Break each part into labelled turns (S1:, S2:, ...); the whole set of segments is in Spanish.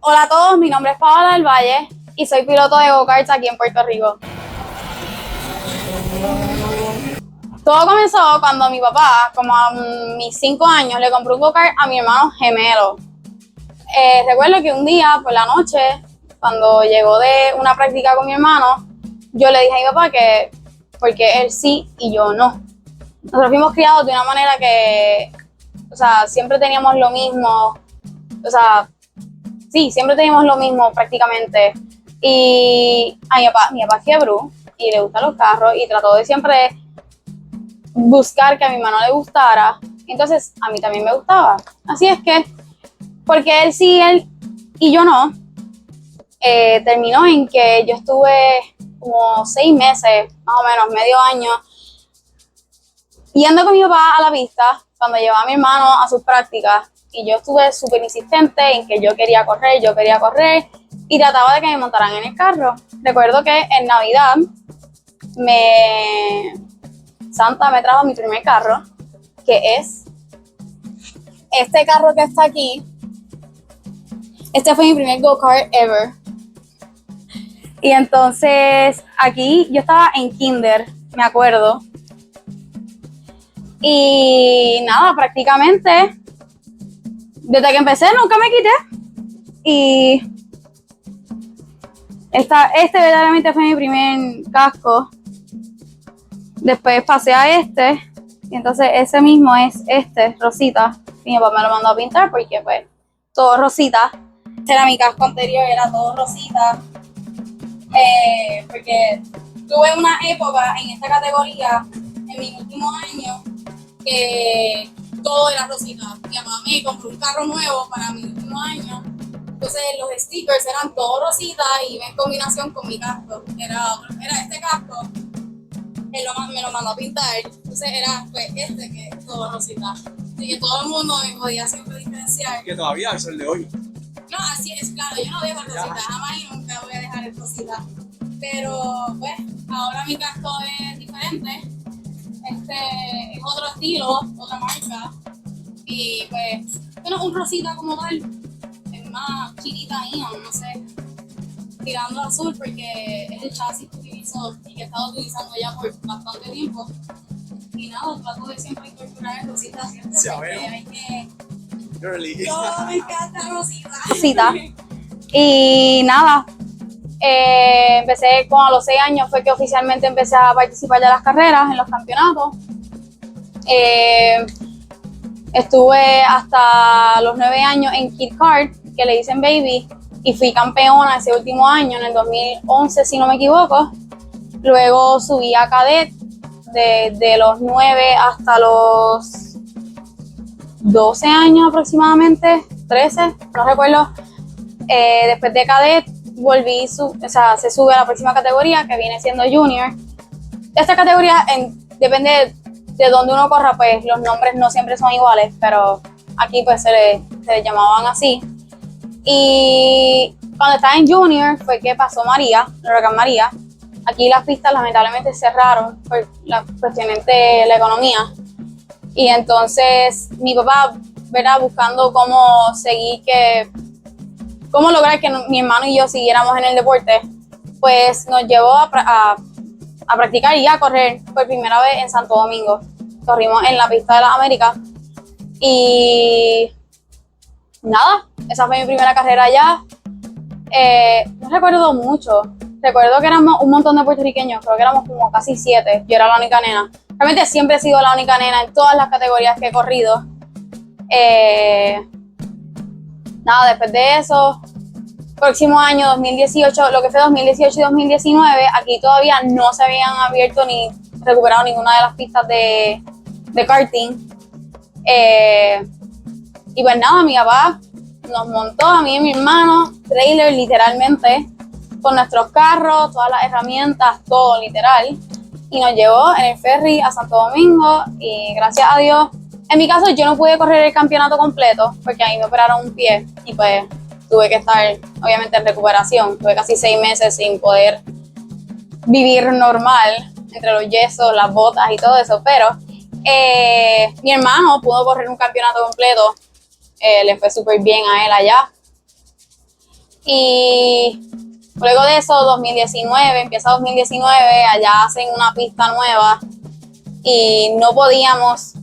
S1: Hola a todos, mi nombre es Paola del Valle y soy piloto de go-karts aquí en Puerto Rico. Todo comenzó cuando mi papá, como a mis 5 años, le compró un go-kart a mi hermano gemelo. Recuerdo que un día por la noche, cuando llegó de una práctica con mi hermano, yo le dije a mi papá que porque él sí y yo no. Nosotros fuimos criados de una manera que, siempre teníamos lo mismo, siempre teníamos lo mismo prácticamente. Y a mi papá es quebrú y le gustan los carros y trató de siempre buscar que a mi hermano le gustara. Entonces a mí también me gustaba. Así es que, porque él sí, él y yo no, terminó en que yo estuve como 6 meses, más o menos, medio año, yendo con mi papá a la pista cuando llevaba a mi hermano a sus prácticas. Y yo estuve súper insistente en que yo quería correr y trataba de que me montaran en el carro. Recuerdo que en Navidad Santa me trajo mi primer carro, que es este carro que está aquí. Este fue mi primer go-kart ever. Y entonces aquí yo estaba en kinder, me acuerdo. Y nada, prácticamente desde que empecé nunca me quité. Y este verdaderamente fue mi primer casco. Después pasé a este. Y entonces ese mismo es este, rosita. Mi papá me lo mandó a pintar porque pues todo rosita. Este era mi casco anterior, era todo rosita. Porque tuve una época en esta categoría, en mi último año, que todo era rosita. Mi mamá me compró un carro nuevo para mi último año. Entonces los stickers eran todo rosita y iba en combinación con mi casco. Era este casco, él me lo mandó a pintar. Entonces era pues este que es todo rosita. Así que todo el mundo me podía siempre diferenciar.
S2: Que todavía es el de hoy.
S1: No, así es, claro, yo no dejo el rosita, jamás y nunca voy a dejar el rosita. Pero pues ahora mi casco es diferente. Este es otro estilo, otra marca. Y pues, no es un rosita como tal, es más chiquita ahí, no sé, tirando azul porque es el chasis que utilizo y que he estado utilizando ya por bastante tiempo. Y nada, trato de siempre incorporar el rosita siempre porque hay que...
S2: Girly.
S1: Yo me encanta rosita. Rosita. Y nada, empecé como a los 6 años fue que oficialmente empecé a participar de las carreras en los campeonatos. Estuve hasta los 9 años en Kid Kart, que le dicen Baby, y fui campeona ese último año, en el 2011 si no me equivoco. Luego subí a Cadet de los 9 hasta los 12 años aproximadamente, 13, no recuerdo. Después de Cadet volví, se sube a la próxima categoría que viene siendo Junior. Esta categoría depende de donde uno corra, pues los nombres no siempre son iguales, pero aquí pues se le llamaban así. Y cuando estaba en Junior fue que pasó María, el huracán María. Aquí las pistas lamentablemente cerraron por las cuestiones de la economía. Y entonces mi papá, ¿verdad? Buscando cómo lograr que mi hermano y yo siguiéramos en el deporte, pues nos llevó a practicar y a correr por primera vez en Santo Domingo. Corrimos en la pista de las Américas y nada, esa fue mi primera carrera allá. No recuerdo mucho, recuerdo que éramos un montón de puertorriqueños, creo que éramos como casi 7, yo era la única nena. Realmente siempre he sido la única nena en todas las categorías que he corrido. Nada, después de eso, próximo año 2018, lo que fue 2018 y 2019, aquí todavía no se habían abierto ni recuperado ninguna de las pistas de karting. Y pues nada, mi papá nos montó a mí y a mi hermano, trailer literalmente, con nuestros carros, todas las herramientas, todo literal. Y nos llevó en el ferry a Santo Domingo y gracias a Dios, en mi caso yo no pude correr el campeonato completo porque ahí me operaron un pie y pues tuve que estar obviamente en recuperación. Tuve casi 6 meses sin poder vivir normal entre los yesos, las botas y todo eso, pero mi hermano pudo correr un campeonato completo, le fue súper bien a él allá. Y luego de eso, 2019, empieza 2019, allá hacen una pista nueva y no podíamos,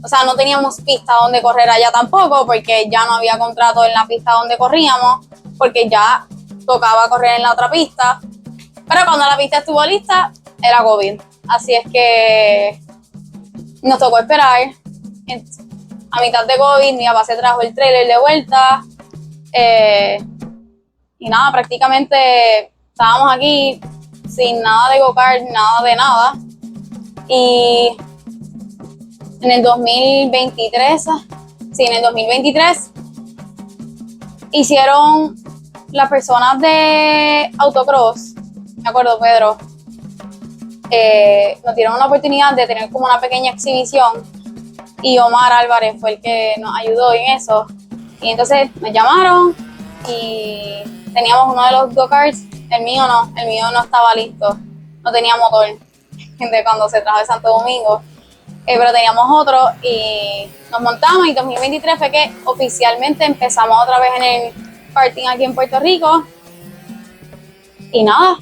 S1: o sea, no teníamos pista donde correr allá tampoco porque ya no había contrato en la pista donde corríamos, porque ya tocaba correr en la otra pista. Pero cuando la pista estuvo lista, era COVID. Así es que nos tocó esperar. A mitad de COVID, mi papá se trajo el trailer de vuelta. Y nada, prácticamente estábamos aquí sin nada de go-kart, nada de nada. Y en el 2023, hicieron las personas de autocross, me acuerdo Pedro, nos dieron una oportunidad de tener como una pequeña exhibición y Omar Álvarez fue el que nos ayudó en eso. Y entonces me llamaron y teníamos uno de los go-karts, el mío no estaba listo, no tenía motor de cuando se trajo de Santo Domingo, pero teníamos otro y nos montamos y 2023 fue que oficialmente empezamos otra vez en el karting aquí en Puerto Rico. Y nada,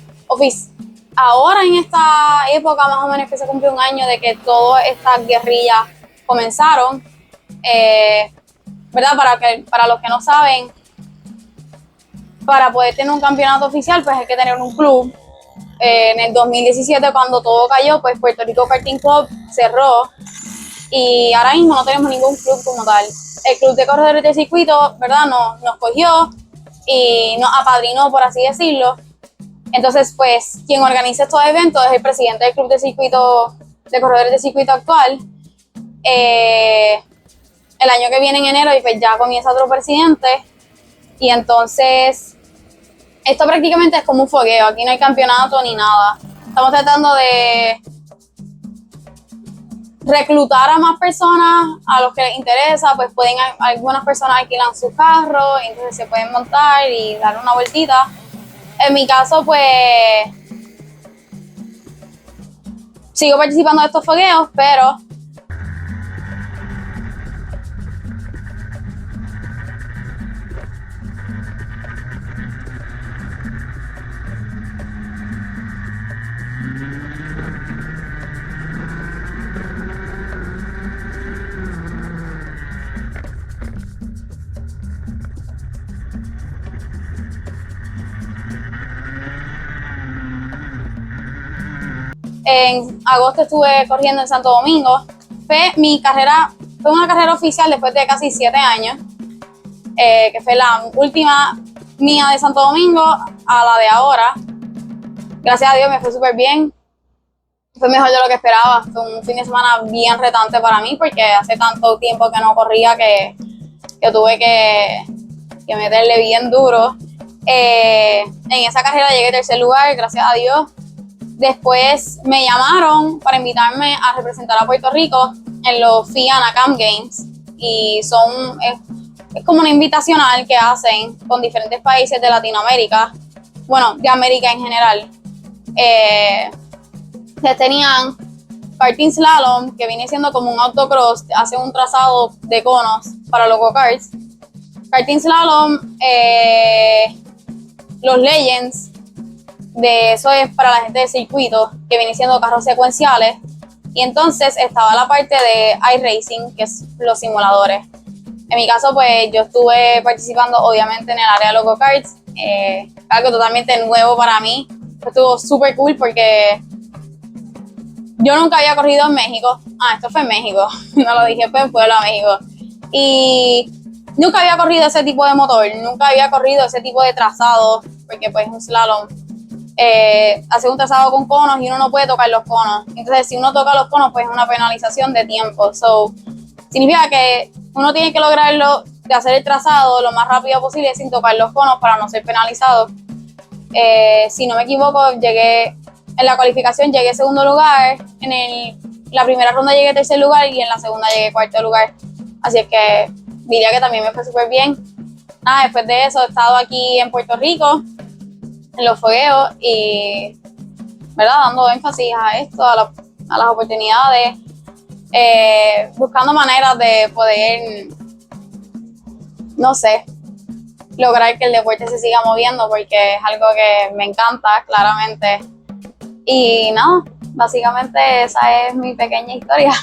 S1: ahora en esta época más o menos que se cumple un año de que todas estas guerrillas comenzaron, ¿verdad? Para los que no saben, para poder tener un campeonato oficial pues hay que tener un club. En el 2017 cuando todo cayó, pues Puerto Rico Karting Club cerró y ahora mismo no tenemos ningún club como tal. El club de corredores de circuito, ¿verdad? Nos cogió y nos apadrinó, por así decirlo. Entonces, pues, quien organiza estos eventos es el presidente del club de corredores de circuito actual. El año que viene en enero y pues ya comienza otro presidente y entonces esto prácticamente es como un fogueo, aquí no hay campeonato ni nada. Estamos tratando de reclutar a más personas, a los que les interesa, pues algunas personas alquilan sus carros, entonces se pueden montar y dar una vueltita. En mi caso, pues, sigo participando de estos fogueos, pero en agosto estuve corriendo en Santo Domingo. Fue una carrera oficial después de casi 7 años, que fue la última mía de Santo Domingo a la de ahora. Gracias a Dios me fue súper bien. Fue mejor de lo que esperaba. Fue un fin de semana bien retante para mí porque hace tanto tiempo que no corría que tuve que meterle bien duro. En esa carrera llegué tercer lugar, gracias a Dios. Después me llamaron para invitarme a representar a Puerto Rico en los FIA NACAM Games y es como una invitacional que hacen con diferentes países de Latinoamérica, bueno, de América en general. Tenían karting slalom, que viene siendo como un autocross, hace un trazado de conos para los go-karts. Karting slalom, los Legends, de eso es para la gente de circuito, que viene siendo carros secuenciales. Y entonces estaba la parte de iRacing, que es los simuladores. En mi caso, pues yo estuve participando obviamente en el área de los go-karts, algo totalmente nuevo para mí. Estuvo súper cool porque yo nunca había corrido en México. Esto fue en México, no lo dije, fue en Puebla, México. Y nunca había corrido ese tipo de motor, nunca había corrido ese tipo de trazado, porque pues un slalom hace un trazado con conos y uno no puede tocar los conos. Entonces, si uno toca los conos, pues es una penalización de tiempo. Significa que uno tiene que lograrlo de hacer el trazado lo más rápido posible sin tocar los conos para no ser penalizado. Si no me equivoco, en la cualificación llegué segundo lugar, la primera ronda llegué tercer lugar y en la segunda llegué cuarto lugar. Así es que diría que también me fue súper bien. Después de eso he estado aquí en Puerto Rico, en los fogueos y, ¿verdad?, dando énfasis a esto, a las oportunidades, buscando maneras de poder, no sé, lograr que el deporte se siga moviendo porque es algo que me encanta, claramente. Y no, básicamente esa es mi pequeña historia.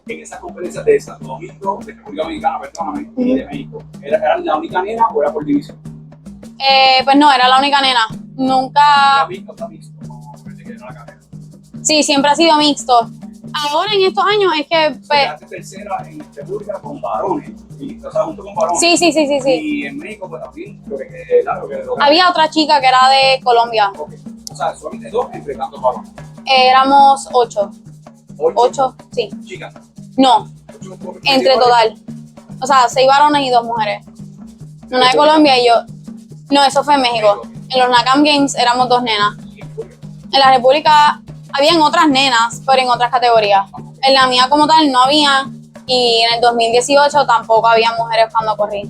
S2: En esas competencias de Santo Domingo, de República Dominicana, perdóname, y de México, ¿era la única nena o era por división?
S1: Pues no, era la única nena. Nunca.
S2: ¿Era mixto o está mixto? No, parece que era la carrera.
S1: Sí, siempre ha sido mixto. Ahora en estos años es que. Pues,
S2: Quedaste tercera en República con varones, o sea, junto con varones.
S1: sí.
S2: Y en México, pues también,
S1: Había otra chica que era de Colombia.
S2: Okay. O sea, solamente dos entre tantos varones.
S1: Éramos 8.
S2: ¿Ocho?
S1: Sí.
S2: Chicas.
S1: No,
S2: 8
S1: entre total. O sea, 6 varones y 2 mujeres. Una de Colombia y yo. No, eso fue en México. En los NACAM Games éramos 2 nenas. En la República habían otras nenas, pero en otras categorías. En la mía como tal no había. Y en el 2018 tampoco había mujeres cuando corrí.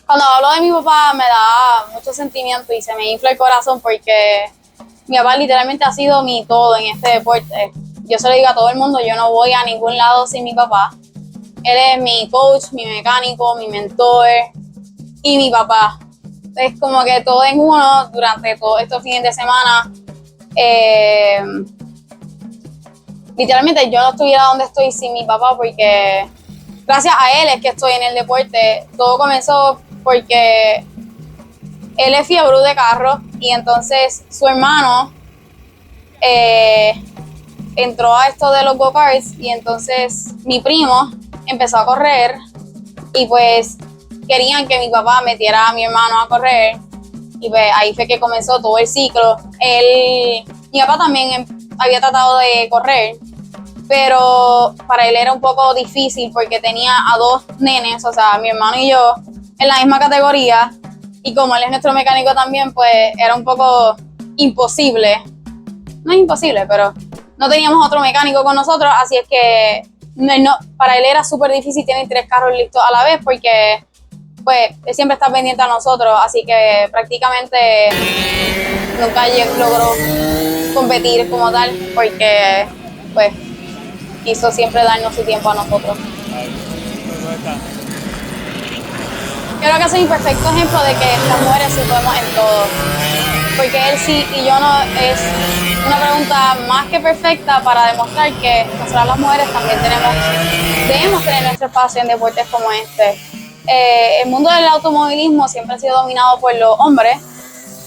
S1: Cuando hablo de mi papá me da mucho sentimiento y se me infla el corazón porque mi papá literalmente ha sido mi todo en este deporte. Yo se lo digo a todo el mundo, yo no voy a ningún lado sin mi papá. Él es mi coach, mi mecánico, mi mentor y mi papá. Es como que todo en uno durante todos estos fines de semana. Literalmente yo no estuviera donde estoy sin mi papá porque gracias a él es que estoy en el deporte. Todo comenzó porque él es fiebre de carro y entonces su hermano entró a esto de los go-karts y entonces mi primo empezó a correr y pues querían que mi papá metiera a mi hermano a correr y pues ahí fue que comenzó todo el ciclo. Mi papá también había tratado de correr, pero para él era un poco difícil porque tenía a 2 nenes, o sea, mi hermano y yo, en la misma categoría y como él es nuestro mecánico también, pues era un poco imposible. No es imposible, pero no teníamos otro mecánico con nosotros, así es que para él era súper difícil tener 3 carros listos a la vez porque pues él siempre está pendiente a nosotros, así que prácticamente nunca logró competir como tal porque pues quiso siempre darnos su tiempo a nosotros. Creo que es un perfecto ejemplo de que las mujeres sí podemos en todo. Porque él sí y yo no es una pregunta más que perfecta para demostrar que nosotras las mujeres también debemos tener nuestro espacio en deportes como este. El mundo del automovilismo siempre ha sido dominado por los hombres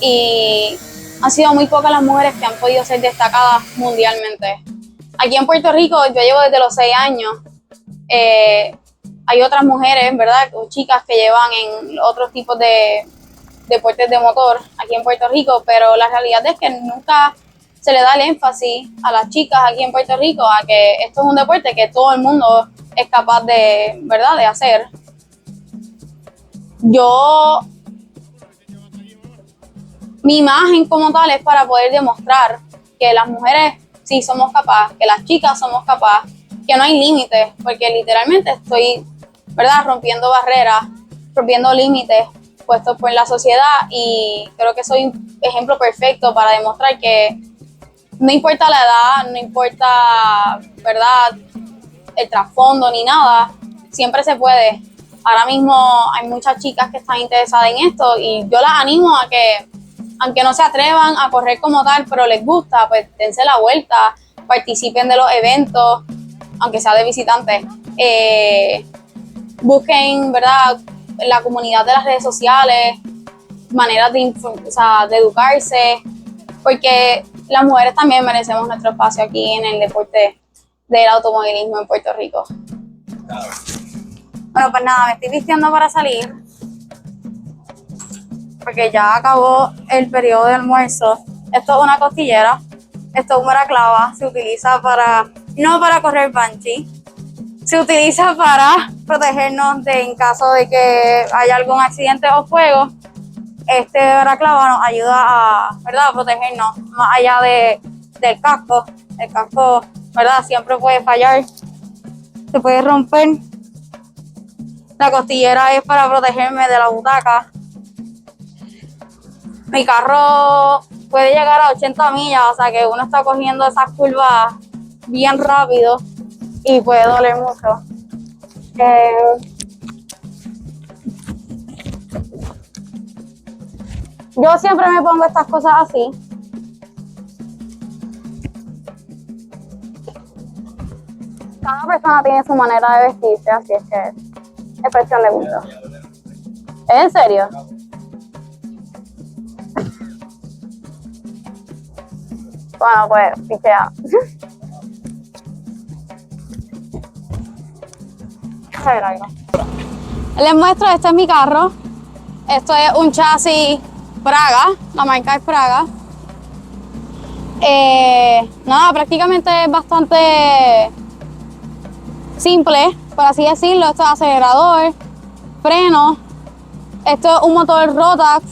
S1: y han sido muy pocas las mujeres que han podido ser destacadas mundialmente. Aquí en Puerto Rico yo llevo desde los 6 años. Hay otras mujeres, ¿verdad? O chicas que llevan en otros tipos de deportes de motor aquí en Puerto Rico, pero la realidad es que nunca se le da el énfasis a las chicas aquí en Puerto Rico a que esto es un deporte que todo el mundo es capaz de, ¿verdad?, de hacer. Mi imagen como tal es para poder demostrar que las mujeres sí somos capaces, que las chicas somos capaces, que no hay límites, porque literalmente estoy, ¿verdad?, rompiendo barreras, rompiendo límites puestos por la sociedad y creo que soy un ejemplo perfecto para demostrar que no importa la edad, no importa, ¿verdad?, el trasfondo ni nada, siempre se puede. Ahora mismo hay muchas chicas que están interesadas en esto y yo las animo a que, aunque no se atrevan a correr como tal, pero les gusta, pues dense la vuelta, participen de los eventos, aunque sea de visitantes. Busquen, ¿verdad?, la comunidad de las redes sociales, maneras de educarse, porque las mujeres también merecemos nuestro espacio aquí en el deporte del automovilismo en Puerto Rico. Bueno, pues nada, me estoy vistiendo para salir, porque ya acabó el periodo de almuerzo. Esto es una costillera, esto es un balaclava, se utiliza no para correr bungee, se utiliza para protegernos en caso de que haya algún accidente o fuego. Este balaclava nos ayuda a, ¿verdad?, a protegernos más allá del casco. El casco, ¿verdad?, siempre puede fallar, se puede romper. La costillera es para protegerme de la butaca. Mi carro puede llegar a 80 millas, o sea que uno está cogiendo esas curvas bien rápido y puede doler mucho. Yo siempre me pongo estas cosas así. Cada persona tiene su manera de vestirse, así es que es cuestión de gusto. ¿Es en serio? Bueno, pues, pichea. Les muestro, este es mi carro. Esto es un chasis Praga, la marca es Praga. Nada, prácticamente es bastante simple, por así decirlo. Esto es acelerador, freno. Esto es un motor Rotax.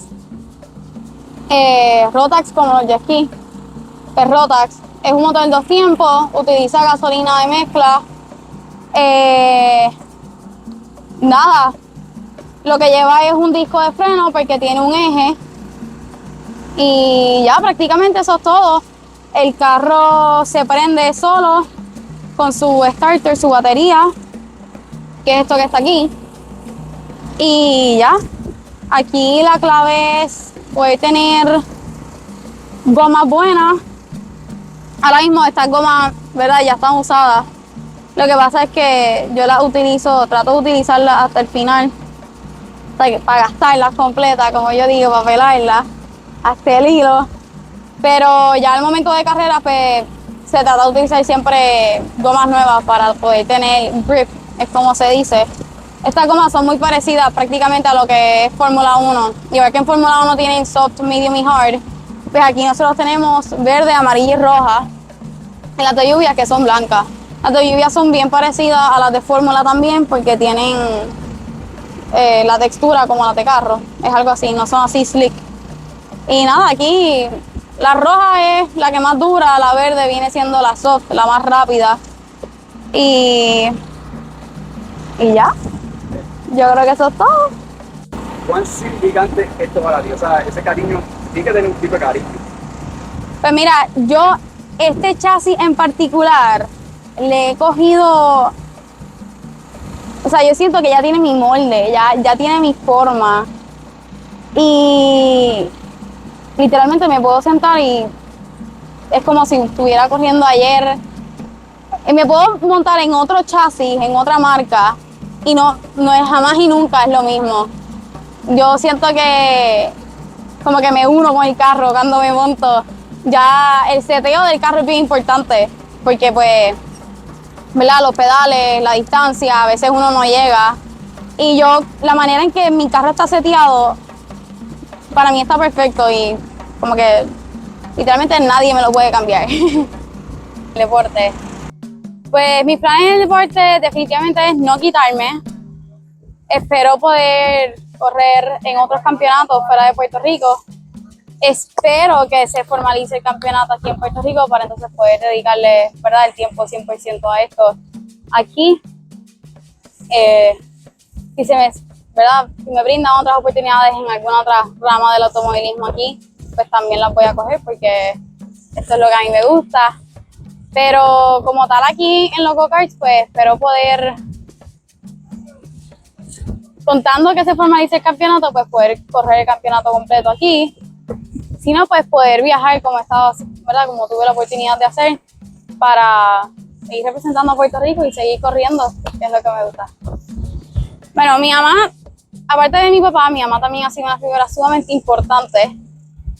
S1: Rotax como los jet ski. Es Rotax. Es un motor 2 tiempos, utiliza gasolina de mezcla. Nada, lo que lleva es un disco de freno porque tiene un eje. Y ya prácticamente eso es todo. El carro se prende solo con su starter, su batería, que es esto que está aquí. Y ya, aquí la clave es poder tener gomas buenas. Ahora mismo estas gomas, ¿verdad? Ya están usadas. Lo que pasa es que yo las utilizo, trato de utilizarlas hasta el final, para gastarlas completas, como yo digo, para pelarlas hasta el hilo. Pero ya al momento de carrera, pues se trata de utilizar siempre gomas nuevas para poder tener grip, es como se dice. Estas gomas son muy parecidas prácticamente a lo que es Fórmula 1. Igual que en Fórmula 1 tienen soft, medium y hard, pues aquí nosotros tenemos verde, amarilla y roja. En las de lluvia, que son blancas. Las de lluvia son bien parecidas a las de Fórmula también porque tienen la textura como las de carro. Es algo así, no son así slick. Y nada, aquí la roja es la que más dura, la verde viene siendo la soft, la más rápida. Y ya, yo creo que eso es todo.
S2: ¿Cuán significante es esto para ti? O sea, ese cariño tiene que tener un tipo de cariño.
S1: Pues mira, yo este chasis en particular le he cogido, o sea, yo siento que ya tiene mi molde, ya tiene mi forma. Y literalmente me puedo sentar y es como si estuviera corriendo ayer. Y me puedo montar en otro chasis, en otra marca, y no es jamás y nunca es lo mismo. Yo siento que como que me uno con el carro cuando me monto. Ya el seteo del carro es bien importante, porque pues, ¿verdad? Los pedales, la distancia, a veces uno no llega. Y yo, la manera en que mi carro está seteado, para mí está perfecto y como que literalmente nadie me lo puede cambiar. El deporte. Pues mis planes en el deporte definitivamente es no quitarme. Espero poder correr en otros campeonatos fuera de Puerto Rico. Espero que se formalice el campeonato aquí en Puerto Rico para entonces poder dedicarle, ¿verdad?, el tiempo 100% a esto aquí. Si se me, ¿verdad?, si me brindan otras oportunidades en alguna otra rama del automovilismo aquí, pues también las voy a coger porque esto es lo que a mí me gusta. Pero como tal aquí en los go-karts, pues espero poder, contando que se formalice el campeonato, pues poder correr el campeonato completo aquí. Si no, pues poder viajar como estaba, ¿verdad?, como tuve la oportunidad de hacer, para seguir representando a Puerto Rico y seguir corriendo, que es lo que me gusta. Bueno, mi mamá, aparte de mi papá, mi mamá también ha sido una figura sumamente importante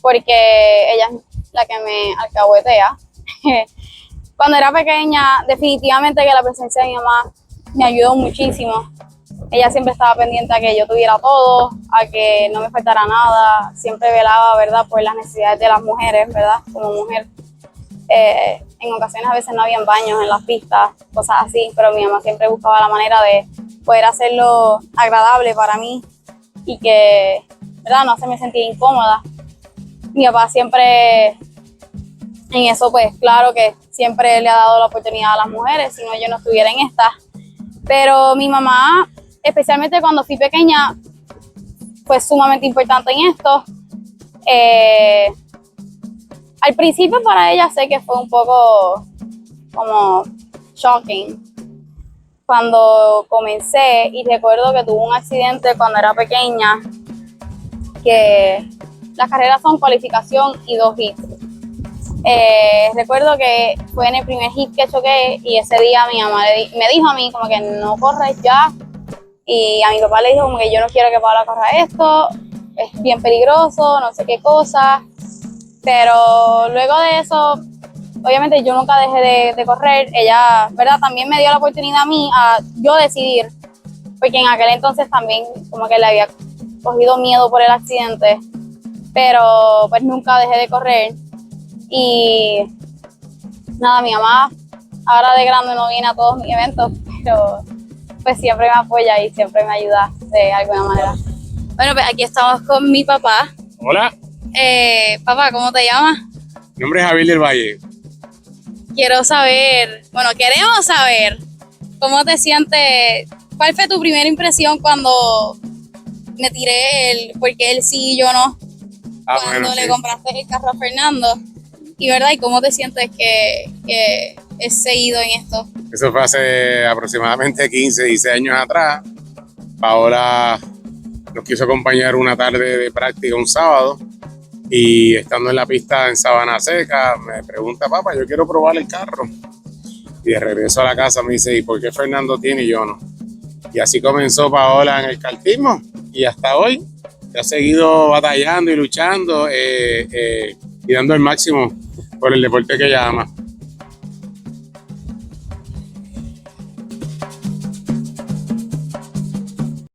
S1: porque ella es la que me alcahuetea. Cuando era pequeña, definitivamente que la presencia de mi mamá me ayudó muchísimo. Ella siempre estaba pendiente a que yo tuviera todo, a que no me faltara nada. Siempre velaba, ¿verdad?, por las necesidades de las mujeres, ¿verdad?, como mujer. En ocasiones a veces no habían baños en las pistas, cosas así, pero mi mamá siempre buscaba la manera de poder hacerlo agradable para mí y que, ¿verdad?, no se me sentía incómoda. Mi papá siempre en eso, pues claro que siempre le ha dado la oportunidad a las mujeres, si no yo no estuviera en esta. Pero mi mamá, especialmente cuando fui pequeña, fue sumamente importante en esto. Al principio para ella sé que fue un poco como shocking cuando comencé, y recuerdo que tuve un accidente cuando era pequeña que las carreras son cualificación y 2 hits. Recuerdo que fue en el primer hit que choqué y ese día mi mamá me dijo a mí como que no corres ya, y a mi papá le dijo como que yo no quiero que Paola corra esto, es bien peligroso, no sé qué cosa, pero luego de eso, obviamente yo nunca dejé de correr. Ella, ¿verdad? También me dio la oportunidad a mí a yo decidir, porque en aquel entonces también como que le había cogido miedo por el accidente, pero pues nunca dejé de correr. Y nada, mi mamá ahora de grande no viene a todos mis eventos, pero pues siempre me apoya y siempre me ayuda de alguna manera. Bueno, pues aquí estamos con mi papá.
S3: Hola,
S1: Papá, ¿cómo te llamas?
S3: mi nombre es Javier del Valle.
S1: Queremos saber cómo te sientes, cuál fue tu primera impresión cuando me tiré porque él sí y yo no, cuando
S3: Bueno,
S1: le
S3: sí.
S1: compraste el carro a Fernando, y verdad, y cómo te sientes que he seguido en esto.
S3: Eso fue hace aproximadamente 15, 16 años atrás. Paola nos quiso acompañar una tarde de práctica un sábado y estando en la pista en Sabana Seca me pregunta, papá, yo quiero probar el carro. Y de regreso a la casa me dice, ¿y por qué Fernando tiene y yo no? Y así comenzó Paola en el kartismo y hasta hoy ha seguido batallando y luchando y dando el máximo por el deporte que ella ama.